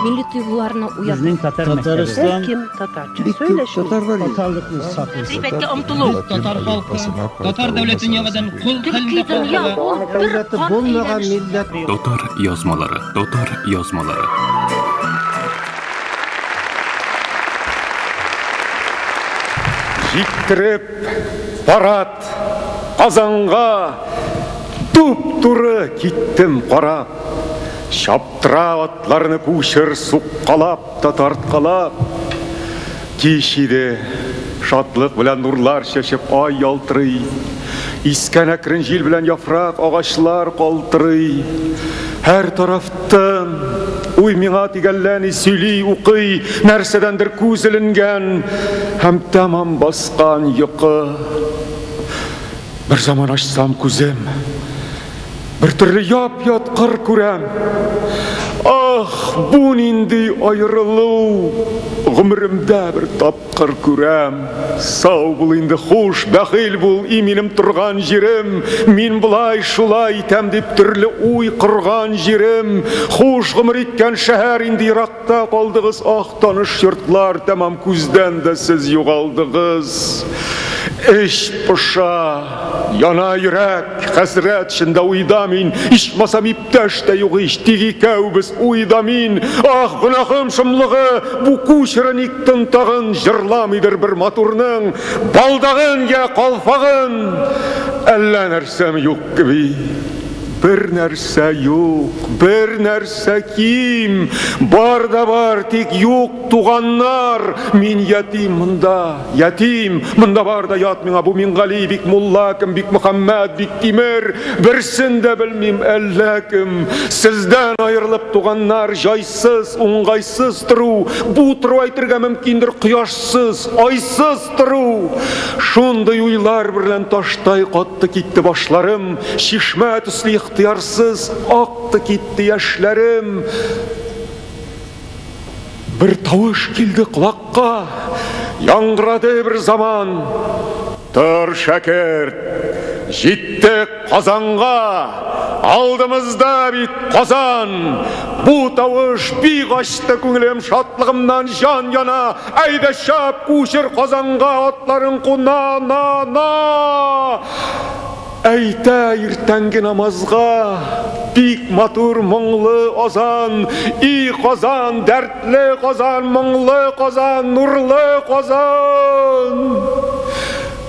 Milli duygularına uyan. Bizning Tatariston Kim Tatarca söyleşin. Tatarlıkны сапы. Gıybetke umtulu. Tatar halkı, Tatar devletin yavadan kul Türkiye'den ya ol Devleti bulmagan millet. Tatar yazmaları, Tatar yazmaları. Життіріп барат қазанға, туп-туры киттім қарап, шаптыра атларыны көшір сұққалап та тартқалап, кешеде шатлық білән нұрлар шешіп ай ялтырый, искән әкрін жел білән яфрақ ағашлар қалтырый, әр тарафтан уй миңа тигәлләни сөйли уқый, нәрседәндір күзілінген, һәм тәмам басқан йықы. Бір заман ашсам күзем, бір түрлі яп-ят қыр көрәм. Ах, бұл нинди айрылу, ғұмырымда бір тапқыр көрәм. Сау бұл инді хуш, бәхил бұл именім тұрған жерім. Мен бұлай шулай тәмдеп түрлі уй құрған жерім. Хуш ғұмыр еткен шәһәр инді Ирақта қалдығыз. Ах, таныш жұртлар, тәмам күзден де сіз юғалдығыз. Іш пұша, яна йөрәк, хәсрәт шында уйда мин. Ишмасам иптәш тә юғы, иштиги кәубіз уйда мин. Ах, гынахым шымлығы, бұ күшірін иктін тағын, жырламидыр бір матурның, балдағын я қалфағын. Әллә нәрсәм юқ кеби. Bir нәрсә юк, bir нәрсә ким. Бар да бар, тик юк туганнар. Мин ятим мында, ятим. Мында бар да ят миңа бу Мингали, бик мулла кем, бик Мөхәммәд, бик Тимер. Берсен дә белмим әллә кем. Сездән айырылып туганнар, жайсыз, уңгайсыз тору. Бу тору әйтергә мөмкиндер кояшсыз, айсыз тору. Шундый уйлар белән таштай катты китте башларым. Шишмә төсле İhtiyarсыз aktı gitti yaşlarım. Bir tavuş kildi kulakka, yangıradı bir zaman. Tır şekert, jittik Kazan'a, aldığımızda bit Kazan. Bu tavuş bir kaçtı künlüm şatlığımdan can yana. Ayda şap kuşur Kazan'a, atların kuna na. Әйтә иртәнге намазға, бик матур мұңлы озан, и Казан, дәртле Казан, мұңлы Казан, нұрлы Казан.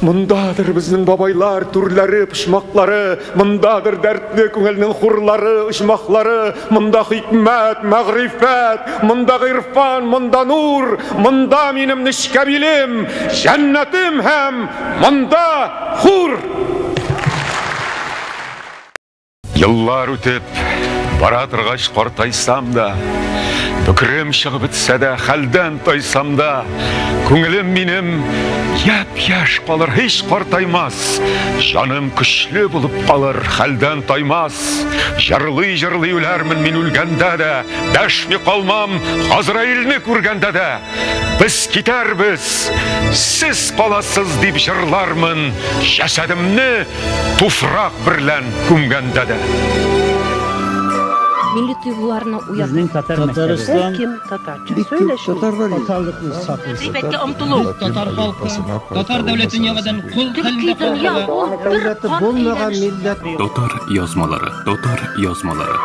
Мұндадыр біздің бабайлар түрлері, пішмақлары, мұндадыр дәртле көңілінің хурлары, ұшмақлары, мұнда хикмәт, мәғрифәт, мұнда ғирфан, мұнда нұр, мұнда менім нішкәбилім, жәннәтім һәм мұнда хур. Yıllar ötüp, baratırgaç kortaysam da, bükürüm шығып бітсе de, хәлден тойсam da, көңілім менім яп-яш қалыр, hiç қортаймас. Жаным күшлі болып қалыр, хәлден тоймас. Жырлый-жырлый өләрмін мен өлгенде de, дәшмей қалмам, Азраилні көргенде de. Біз кетербіз, сіз қаласыз деп жырлармын, жәсәдімні туфрақ бірлән күмгенде de. Milli duygularına uyan. Bizning Tatariston. Kim Tatarca söyleşin. Tatarlıkны сапы. Gıybetke umtulu. Tatar halkı, Tatar devletin yavadan kul Türkiye'den ya ol Devleti bulmagan millet. Tatar yazmaları, Tatar yazmaları.